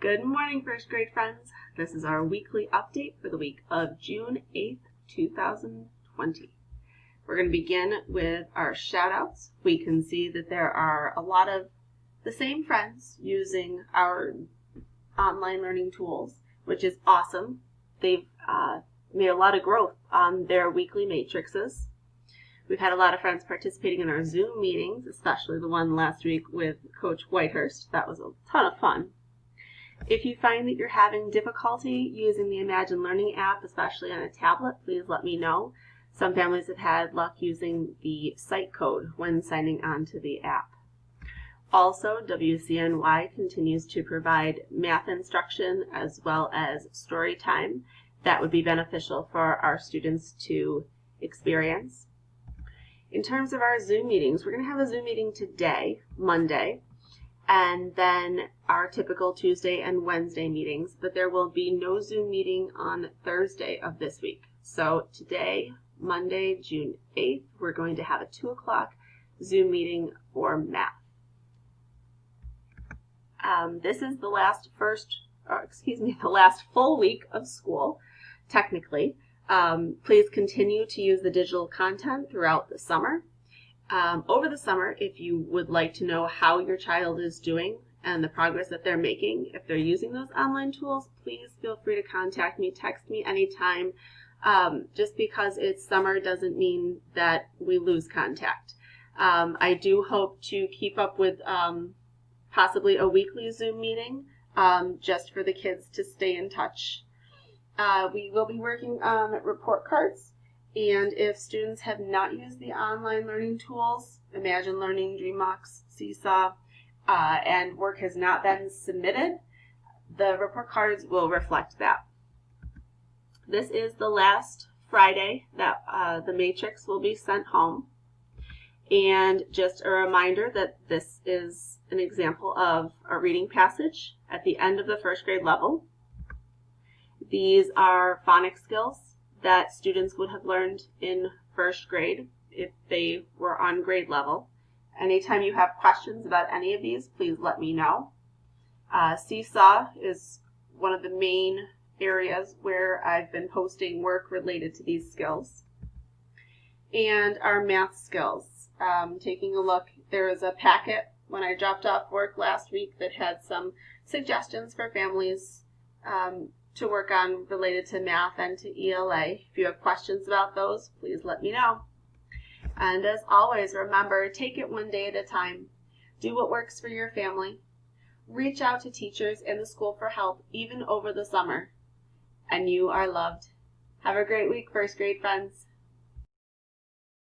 Good morning, first grade friends. This is our weekly update for the week of June 8th, 2020. We're going to begin with our shout outs. We can see that there are a lot of the same friends using our online learning tools, which is awesome. They've made a lot of growth on their weekly matrices. We've had a lot of friends participating in our Zoom meetings, especially the one last week with Coach Whitehurst. That was a ton of fun. If you find that you're having difficulty using the Imagine Learning app, especially on a tablet, please let me know. Some families have had luck using the site code when signing on to the app. Also, WCNY continues to provide math instruction as well as story time that would be beneficial for our students to experience. In terms of our Zoom meetings, we're going to have a Zoom meeting today, Monday, and then our typical Tuesday and Wednesday meetings, but there will be no Zoom meeting on Thursday of this week. So today, Monday, June 8th, we're going to have a 2 o'clock Zoom meeting for math. This is the last full week of school, technically. Please continue to use the digital content throughout the summer. Over the summer, if you would like to know how your child is doing and the progress that they're making, if they're using those online tools, please feel free to contact me, text me anytime. Just because it's summer doesn't mean that we lose contact. I do hope to keep up with possibly a weekly Zoom meeting just for the kids to stay in touch. We will be working on report cards. And if students have not used the online learning tools, Imagine Learning, DreamWorks, Seesaw, and work has not been submitted, the report cards will reflect that. This is the last Friday that the matrix will be sent home. And just a reminder that this is an example of a reading passage at the end of the first grade level. These are phonics skills that students would have learned in first grade if they were on grade level. Anytime you have questions about any of these, please let me know. Seesaw is one of the main areas where I've been posting work related to these skills. And our math skills. Taking a look, there was a packet when I dropped off work last week that had some suggestions for families to work on related to math and to ELA. If you have questions about those, please let me know. And as always, remember, take it one day at a time. Do what works for your family. Reach out to teachers in the school for help, even over the summer. And you are loved. Have a great week, first grade friends.